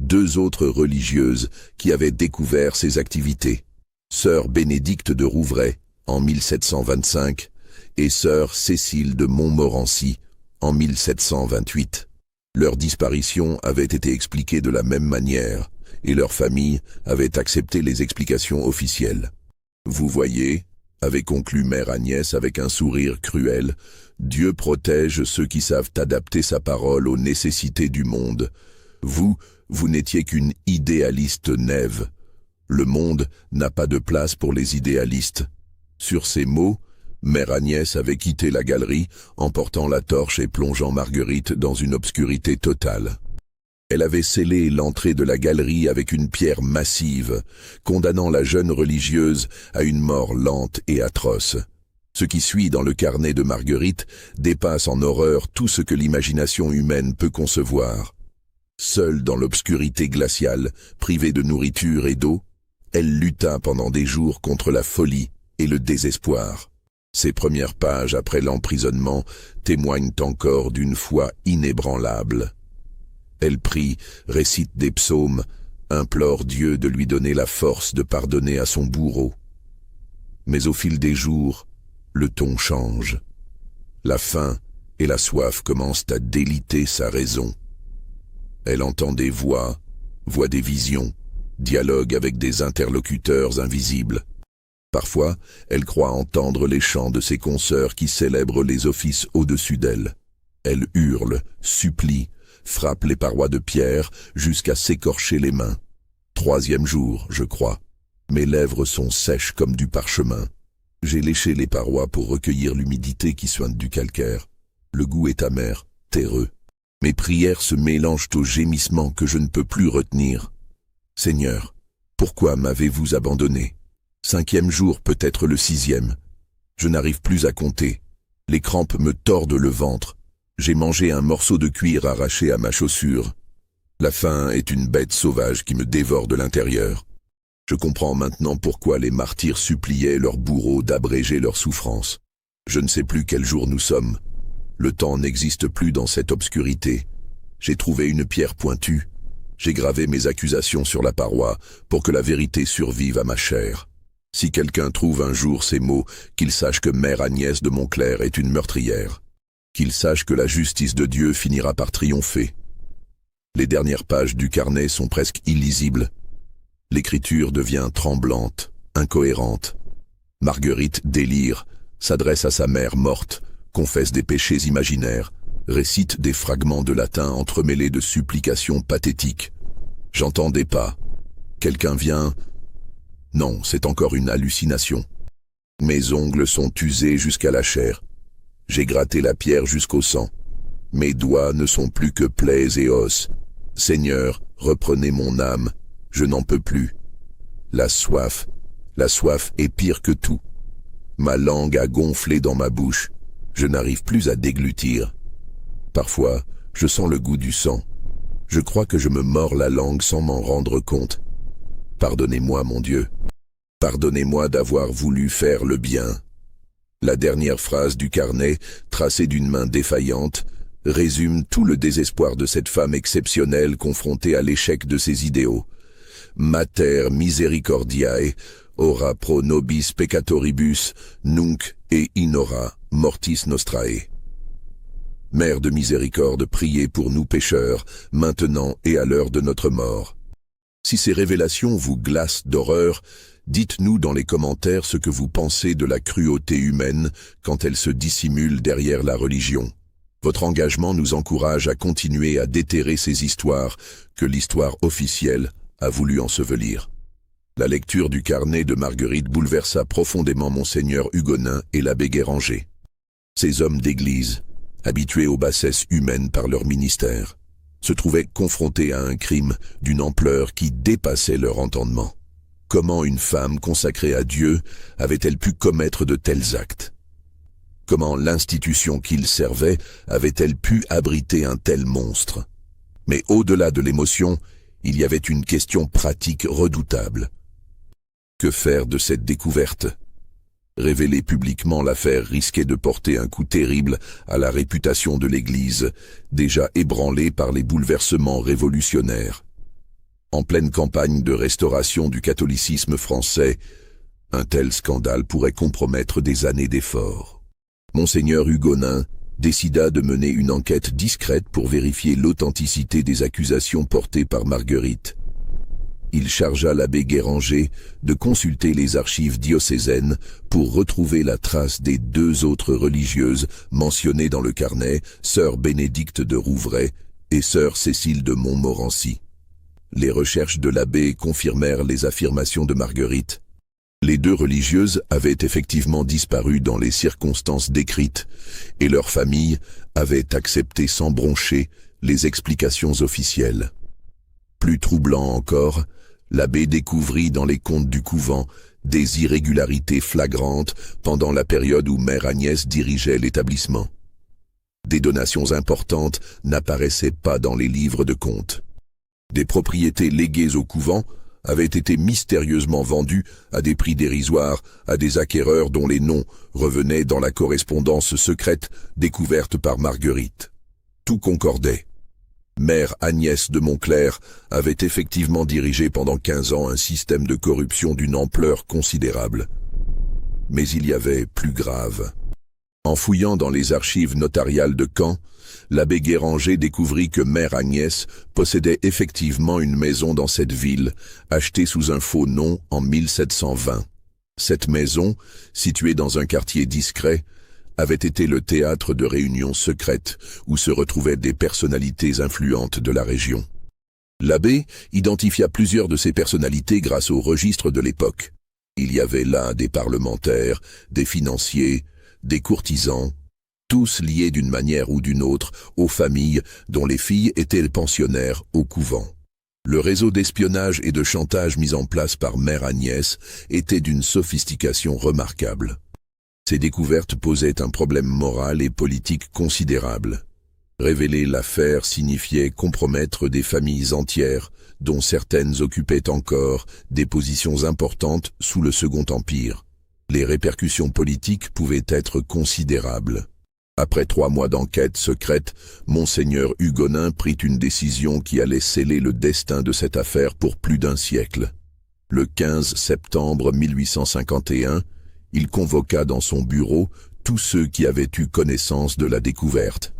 2 autres religieuses qui avaient découvert ses activités. Sœur Bénédicte de Rouvray, en 1725, et sœur Cécile de Montmorency, en 1728. Leur disparition avait été expliquée de la même manière, et leur famille avait accepté les explications officielles. Vous voyez, avait conclu Mère Agnès avec un sourire cruel, Dieu protège ceux qui savent adapter sa parole aux nécessités du monde. Vous n'étiez qu'une idéaliste naïve. Le monde n'a pas de place pour les idéalistes. Sur ces mots, Mère Agnès avait quitté la galerie, emportant la torche et plongeant Marguerite dans une obscurité totale. Elle avait scellé l'entrée de la galerie avec une pierre massive, condamnant la jeune religieuse à une mort lente et atroce. Ce qui suit dans le carnet de Marguerite dépasse en horreur tout ce que l'imagination humaine peut concevoir. Seule dans l'obscurité glaciale, privée de nourriture et d'eau, elle lutta pendant des jours contre la folie et le désespoir. Ses premières pages après l'emprisonnement témoignent encore d'une foi inébranlable. Elle prie, récite des psaumes, implore Dieu de lui donner la force de pardonner à son bourreau. Mais au fil des jours, le ton change. La faim et la soif commencent à déliter sa raison. Elle entend des voix, voit des visions, dialogue avec des interlocuteurs invisibles. Parfois, elle croit entendre les chants de ses consoeurs qui célèbrent les offices au-dessus d'elle. Elle hurle, supplie, frappe les parois de pierre jusqu'à s'écorcher les mains. 3e jour, je crois. Mes lèvres sont sèches comme du parchemin. J'ai léché les parois pour recueillir l'humidité qui soigne du calcaire. Le goût est amer, terreux. Mes prières se mélangent aux gémissements que je ne peux plus retenir. Seigneur, pourquoi m'avez-vous abandonné? 5e jour, peut-être le 6e. Je n'arrive plus à compter. Les crampes me tordent le ventre. J'ai mangé un morceau de cuir arraché à ma chaussure. La faim est une bête sauvage qui me dévore de l'intérieur. Je comprends maintenant pourquoi les martyrs suppliaient leurs bourreaux d'abréger leurs souffrances. Je ne sais plus quel jour nous sommes. Le temps n'existe plus dans cette obscurité. J'ai trouvé une pierre pointue. J'ai gravé mes accusations sur la paroi pour que la vérité survive à ma chair. Si quelqu'un trouve un jour ces mots, qu'il sache que Mère Agnès de Montclair est une meurtrière. Qu'il sache que la justice de Dieu finira par triompher. Les dernières pages du carnet sont presque illisibles. L'écriture devient tremblante, incohérente. Marguerite délire, s'adresse à sa mère morte, confesse des péchés imaginaires, récite des fragments de latin entremêlés de supplications pathétiques. J'entends des pas. Quelqu'un vient... Non, c'est encore une hallucination. Mes ongles sont usés jusqu'à la chair. J'ai gratté la pierre jusqu'au sang. Mes doigts ne sont plus que plaies et os. Seigneur, reprenez mon âme. Je n'en peux plus. La soif est pire que tout. Ma langue a gonflé dans ma bouche. Je n'arrive plus à déglutir. Parfois, je sens le goût du sang. Je crois que je me mords la langue sans m'en rendre compte. Pardonnez-moi, mon Dieu. Pardonnez-moi d'avoir voulu faire le bien. La dernière phrase du carnet, tracée d'une main défaillante, résume tout le désespoir de cette femme exceptionnelle confrontée à l'échec de ses idéaux. Mater misericordiae, ora pro nobis peccatoribus, nunc et in hora mortis nostrae. Mère de miséricorde, priez pour nous pécheurs, maintenant et à l'heure de notre mort. Si ces révélations vous glacent d'horreur, dites-nous dans les commentaires ce que vous pensez de la cruauté humaine quand elle se dissimule derrière la religion. Votre engagement nous encourage à continuer à déterrer ces histoires que l'histoire officielle a voulu ensevelir. La lecture du carnet de Marguerite bouleversa profondément Monseigneur Hugonin et l'abbé Guéranger. Ces hommes d'église, habitués aux bassesses humaines par leur ministère, se trouvaient confrontés à un crime d'une ampleur qui dépassait leur entendement. Comment une femme consacrée à Dieu avait-elle pu commettre de tels actes? Comment l'institution qu'ils servaient avait-elle pu abriter un tel monstre? Mais au-delà de l'émotion, il y avait une question pratique redoutable. Que faire de cette découverte? Révéler publiquement l'affaire risquait de porter un coup terrible à la réputation de l'Église, déjà ébranlée par les bouleversements révolutionnaires. En pleine campagne de restauration du catholicisme français, un tel scandale pourrait compromettre des années d'efforts. Monseigneur Hugonin décida de mener une enquête discrète pour vérifier l'authenticité des accusations portées par Marguerite. Il chargea l'abbé Guéranger de consulter les archives diocésaines pour retrouver la trace des deux autres religieuses mentionnées dans le carnet, sœur Bénédicte de Rouvray et sœur Cécile de Montmorency. Les recherches de l'abbé confirmèrent les affirmations de Marguerite. Les deux religieuses avaient effectivement disparu dans les circonstances décrites et leur famille avait accepté sans broncher les explications officielles. Plus troublant encore, l'abbé découvrit dans les comptes du couvent des irrégularités flagrantes pendant la période où Mère Agnès dirigeait l'établissement. Des donations importantes n'apparaissaient pas dans les livres de comptes. Des propriétés léguées au couvent avaient été mystérieusement vendues à des prix dérisoires à des acquéreurs dont les noms revenaient dans la correspondance secrète découverte par Marguerite. Tout concordait. Mère Agnès de Montclerc avait effectivement dirigé pendant 15 ans un système de corruption d'une ampleur considérable. Mais il y avait plus grave. En fouillant dans les archives notariales de Caen, l'abbé Guéranger découvrit que Mère Agnès possédait effectivement une maison dans cette ville, achetée sous un faux nom en 1720. Cette maison, située dans un quartier discret, avait été le théâtre de réunions secrètes où se retrouvaient des personnalités influentes de la région. L'abbé identifia plusieurs de ces personnalités grâce au registre de l'époque. Il y avait là des parlementaires, des financiers, des courtisans, tous liés d'une manière ou d'une autre aux familles dont les filles étaient pensionnaires au couvent. Le réseau d'espionnage et de chantage mis en place par Mère Agnès était d'une sophistication remarquable. Ces découvertes posaient un problème moral et politique considérable. Révéler l'affaire signifiait compromettre des familles entières, dont certaines occupaient encore des positions importantes sous le Second Empire. Les répercussions politiques pouvaient être considérables. Après 3 mois d'enquête secrète, Monseigneur Hugonin prit une décision qui allait sceller le destin de cette affaire pour plus d'un siècle. Le 15 septembre 1851, il convoqua dans son bureau tous ceux qui avaient eu connaissance de la découverte.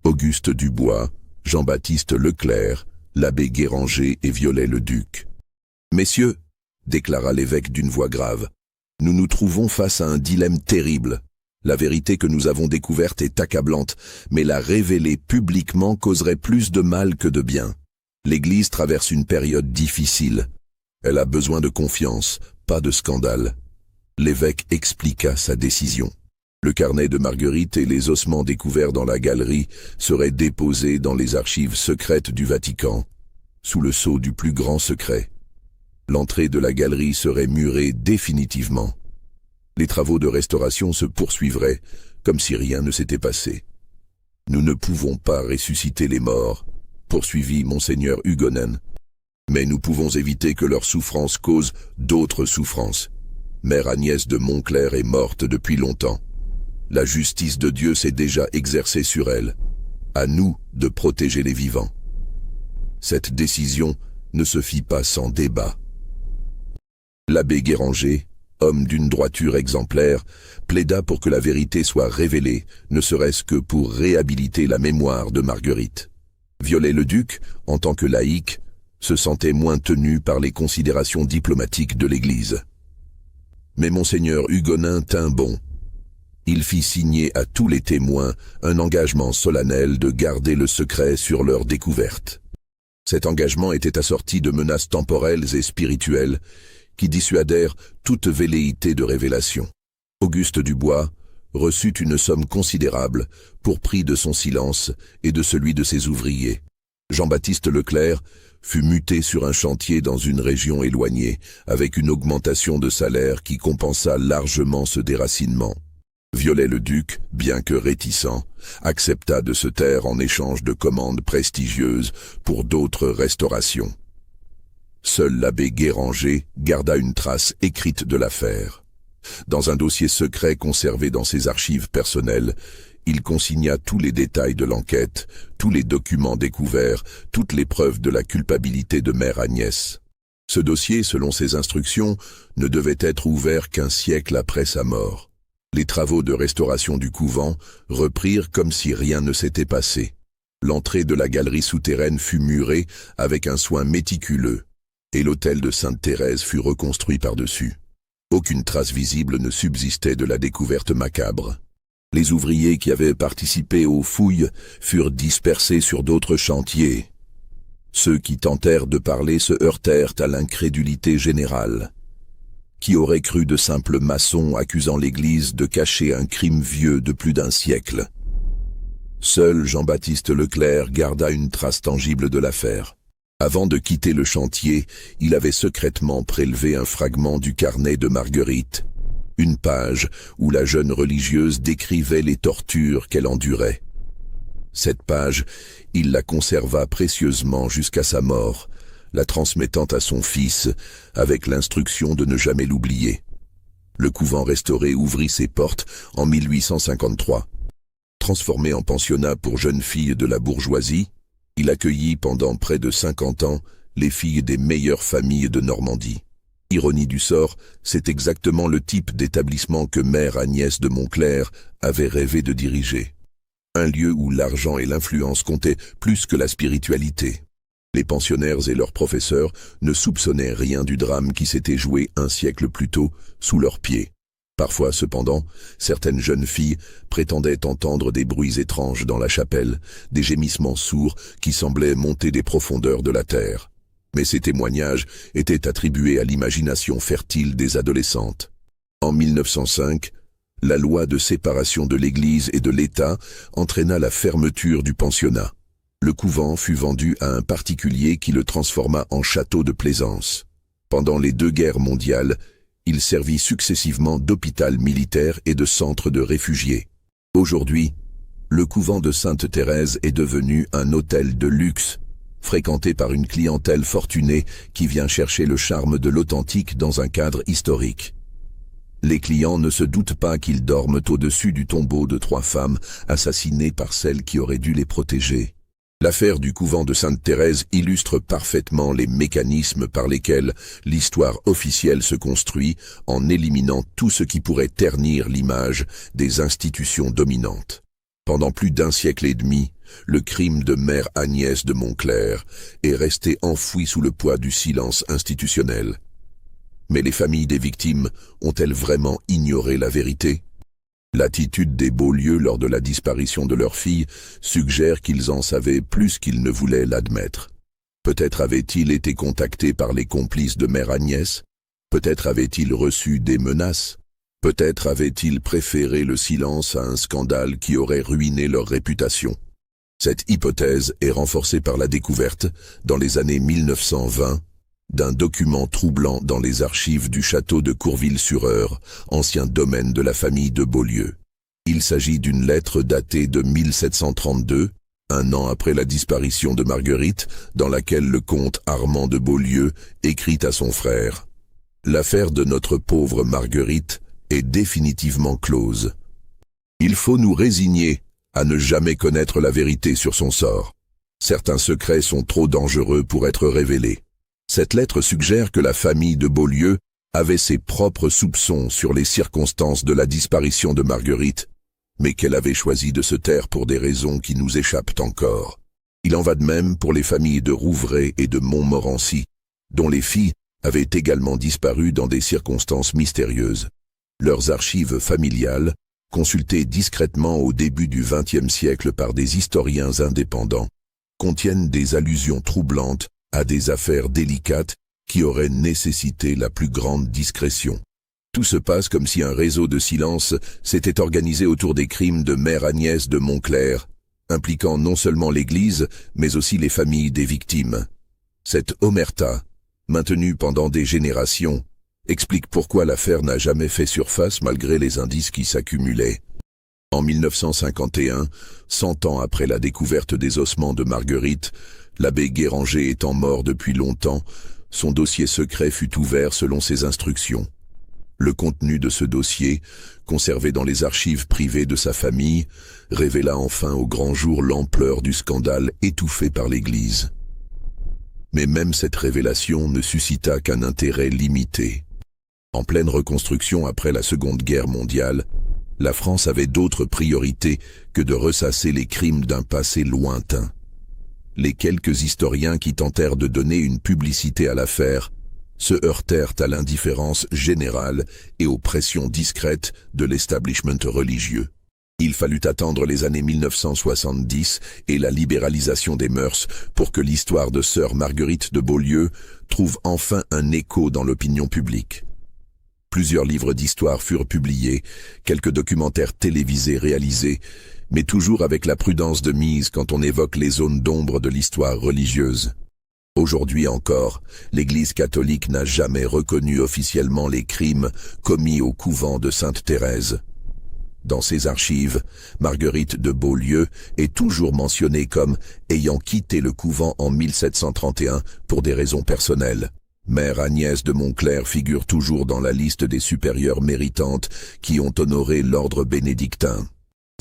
Auguste Dubois, Jean-Baptiste Leclerc, l'abbé Guéranger et Viollet-le-Duc. « Messieurs, déclara l'évêque d'une voix grave, nous nous trouvons face à un dilemme terrible. La vérité que nous avons découverte est accablante, mais la révéler publiquement causerait plus de mal que de bien. L'Église traverse une période difficile. Elle a besoin de confiance, pas de scandale. » L'évêque expliqua sa décision. Le carnet de Marguerite et les ossements découverts dans la galerie seraient déposés dans les archives secrètes du Vatican, sous le sceau du plus grand secret. L'entrée de la galerie serait murée définitivement. Les travaux de restauration se poursuivraient, comme si rien ne s'était passé. « Nous ne pouvons pas ressusciter les morts, » poursuivit Monseigneur Hugonin, « mais nous pouvons éviter que leur souffrance cause d'autres souffrances. Mère Agnès de Montclerc est morte depuis longtemps. La justice de Dieu s'est déjà exercée sur elle. À nous de protéger les vivants. » Cette décision ne se fit pas sans débat. L'abbé Guéranger, homme d'une droiture exemplaire, plaida pour que la vérité soit révélée, ne serait-ce que pour réhabiliter la mémoire de Marguerite. Viollet-le-Duc, en tant que laïc, se sentait moins tenu par les considérations diplomatiques de l'Église. Mais monseigneur Hugonin tint bon. Il fit signer à tous les témoins un engagement solennel de garder le secret sur leur découverte. Cet engagement était assorti de menaces temporelles et spirituelles qui dissuadèrent toute velléité de révélation. Auguste Dubois reçut une somme considérable pour prix de son silence et de celui de ses ouvriers. Jean-Baptiste Leclerc fut muté sur un chantier dans une région éloignée, avec une augmentation de salaire qui compensa largement ce déracinement. Viollet-le-Duc, bien que réticent, accepta de se taire en échange de commandes prestigieuses pour d'autres restaurations. Seul l'abbé Guéranger garda une trace écrite de l'affaire. Dans un dossier secret conservé dans ses archives personnelles, il consigna tous les détails de l'enquête, tous les documents découverts, toutes les preuves de la culpabilité de Mère Agnès. Ce dossier, selon ses instructions, ne devait être ouvert qu'un siècle après sa mort. Les travaux de restauration du couvent reprirent comme si rien ne s'était passé. L'entrée de la galerie souterraine fut murée avec un soin méticuleux, et l'autel de Sainte-Thérèse fut reconstruit par-dessus. Aucune trace visible ne subsistait de la découverte macabre. Les ouvriers qui avaient participé aux fouilles furent dispersés sur d'autres chantiers. Ceux qui tentèrent de parler se heurtèrent à l'incrédulité générale. Qui aurait cru de simples maçons accusant l'Église de cacher un crime vieux de plus d'un siècle? Seul Jean-Baptiste Leclerc garda une trace tangible de l'affaire. Avant de quitter le chantier, il avait secrètement prélevé un fragment du carnet de Marguerite, une page où la jeune religieuse décrivait les tortures qu'elle endurait. Cette page, il la conserva précieusement jusqu'à sa mort, la transmettant à son fils avec l'instruction de ne jamais l'oublier. Le couvent restauré ouvrit ses portes en 1853. Transformé en pensionnat pour jeunes filles de la bourgeoisie, il accueillit pendant près de 50 ans les filles des meilleures familles de Normandie. Ironie du sort, c'est exactement le type d'établissement que Mère Agnès de Montclerc avait rêvé de diriger. Un lieu où l'argent et l'influence comptaient plus que la spiritualité. Les pensionnaires et leurs professeurs ne soupçonnaient rien du drame qui s'était joué un siècle plus tôt sous leurs pieds. Parfois, cependant, certaines jeunes filles prétendaient entendre des bruits étranges dans la chapelle, des gémissements sourds qui semblaient monter des profondeurs de la terre. Mais ces témoignages étaient attribués à l'imagination fertile des adolescentes. En 1905, la loi de séparation de l'Église et de l'État entraîna la fermeture du pensionnat. Le couvent fut vendu à un particulier qui le transforma en château de plaisance. Pendant les 2 guerres mondiales, il servit successivement d'hôpital militaire et de centre de réfugiés. Aujourd'hui, le couvent de Sainte-Thérèse est devenu un hôtel de luxe, fréquenté par une clientèle fortunée qui vient chercher le charme de l'authentique dans un cadre historique. Les clients ne se doutent pas qu'ils dorment au-dessus du tombeau de 3 femmes assassinées par celles qui auraient dû les protéger. L'affaire du couvent de Sainte-Thérèse illustre parfaitement les mécanismes par lesquels l'histoire officielle se construit en éliminant tout ce qui pourrait ternir l'image des institutions dominantes. Pendant plus d'1 siècle et demi, le crime de Mère Agnès de Montclerc est resté enfoui sous le poids du silence institutionnel. Mais les familles des victimes ont-elles vraiment ignoré la vérité ? L'attitude des Beaulieu lors de la disparition de leur fille suggère qu'ils en savaient plus qu'ils ne voulaient l'admettre. Peut-être avaient-ils été contactés par les complices de Mère Agnès, peut-être avaient-ils reçu des menaces, peut-être avaient-ils préféré le silence à un scandale qui aurait ruiné leur réputation. Cette hypothèse est renforcée par la découverte, dans les années 1920, d'un document troublant dans les archives du château de Courville-sur-Eure, ancien domaine de la famille de Beaulieu. Il s'agit d'une lettre datée de 1732, 1 an après la disparition de Marguerite, dans laquelle le comte Armand de Beaulieu écrit à son frère « L'affaire de notre pauvre Marguerite est définitivement close. Il faut nous résigner à ne jamais connaître la vérité sur son sort. Certains secrets sont trop dangereux pour être révélés. Cette lettre suggère que la famille de Beaulieu avait ses propres soupçons sur les circonstances de la disparition de Marguerite, mais qu'elle avait choisi de se taire pour des raisons qui nous échappent encore. Il en va de même pour les familles de Rouvray et de Montmorency, dont les filles avaient également disparu dans des circonstances mystérieuses. Leurs archives familiales, consultées discrètement au début du XXe siècle par des historiens indépendants, contiennent des allusions troublantes à des affaires délicates qui auraient nécessité la plus grande discrétion. Tout se passe comme si un réseau de silence s'était organisé autour des crimes de Mère Agnès de Montclerc, impliquant non seulement l'Église, mais aussi les familles des victimes. Cette omerta, maintenue pendant des générations, explique pourquoi l'affaire n'a jamais fait surface malgré les indices qui s'accumulaient. En 1951, 100 ans après la découverte des ossements de Marguerite, l'abbé Guéranger étant mort depuis longtemps, son dossier secret fut ouvert selon ses instructions. Le contenu de ce dossier, conservé dans les archives privées de sa famille, révéla enfin au grand jour l'ampleur du scandale étouffé par l'Église. Mais même cette révélation ne suscita qu'un intérêt limité. En pleine reconstruction après la Seconde Guerre mondiale, la France avait d'autres priorités que de ressasser les crimes d'un passé lointain. Les quelques historiens qui tentèrent de donner une publicité à l'affaire se heurtèrent à l'indifférence générale et aux pressions discrètes de l'establishment religieux. Il fallut attendre les années 1970 et la libéralisation des mœurs pour que l'histoire de sœur Marguerite de Beaulieu trouve enfin un écho dans l'opinion publique. Plusieurs livres d'histoire furent publiés, quelques documentaires télévisés réalisés, mais toujours avec la prudence de mise quand on évoque les zones d'ombre de l'histoire religieuse. Aujourd'hui encore, l'Église catholique n'a jamais reconnu officiellement les crimes commis au couvent de Sainte-Thérèse. Dans ses archives, Marguerite de Beaulieu est toujours mentionnée comme ayant quitté le couvent en 1731 pour des raisons personnelles. Mère Agnès de Montclerc figure toujours dans la liste des supérieures méritantes qui ont honoré l'ordre bénédictin.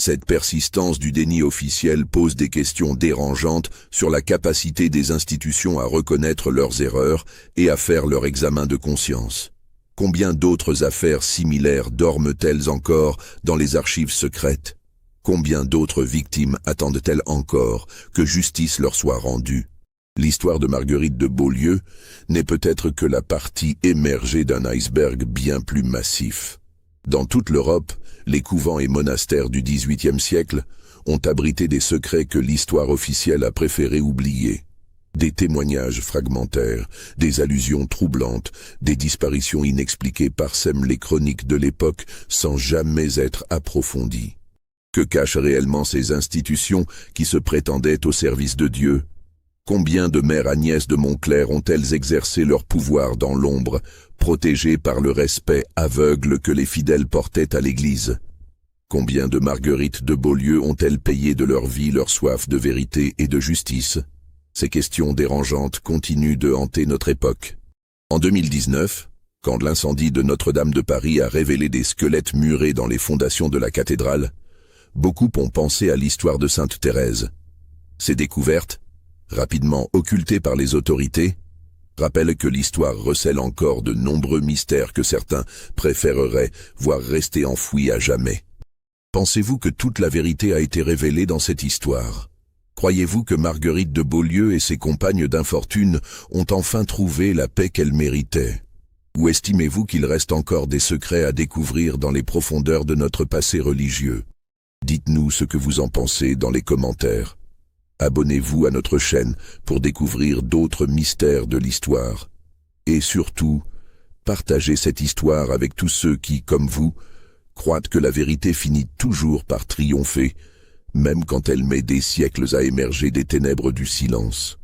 Cette persistance du déni officiel pose des questions dérangeantes sur la capacité des institutions à reconnaître leurs erreurs et à faire leur examen de conscience. Combien d'autres affaires similaires dorment-elles encore dans les archives secrètes? Combien d'autres victimes attendent-elles encore que justice leur soit rendue? L'histoire de Marguerite de Beaulieu n'est peut-être que la partie émergée d'un iceberg bien plus massif. Dans toute l'Europe, les couvents et monastères du XVIIIe siècle ont abrité des secrets que l'histoire officielle a préféré oublier. Des témoignages fragmentaires, des allusions troublantes, des disparitions inexpliquées parsèment les chroniques de l'époque sans jamais être approfondies. Que cachent réellement ces institutions qui se prétendaient au service de Dieu? Combien de mères Agnès de Montclerc ont-elles exercé leur pouvoir dans l'ombre, protégées par le respect aveugle que les fidèles portaient à l'Église? Combien de Marguerites de Beaulieu ont-elles payé de leur vie leur soif de vérité et de justice? Ces questions dérangeantes continuent de hanter notre époque. En 2019, quand l'incendie de Notre-Dame de Paris a révélé des squelettes murés dans les fondations de la cathédrale, beaucoup ont pensé à l'histoire de Sainte-Thérèse. Ces découvertes, rapidement occultées par les autorités, rappellent que l'histoire recèle encore de nombreux mystères que certains préféreraient voir rester enfouis à jamais. Pensez-vous que toute la vérité a été révélée dans cette histoire? Croyez-vous que Marguerite de Beaulieu et ses compagnes d'infortune ont enfin trouvé la paix qu'elles méritaient? Ou estimez-vous qu'il reste encore des secrets à découvrir dans les profondeurs de notre passé religieux? Dites-nous ce que vous en pensez dans les commentaires. Abonnez-vous à notre chaîne pour découvrir d'autres mystères de l'histoire. Et surtout, partagez cette histoire avec tous ceux qui, comme vous, croient que la vérité finit toujours par triompher, même quand elle met des siècles à émerger des ténèbres du silence.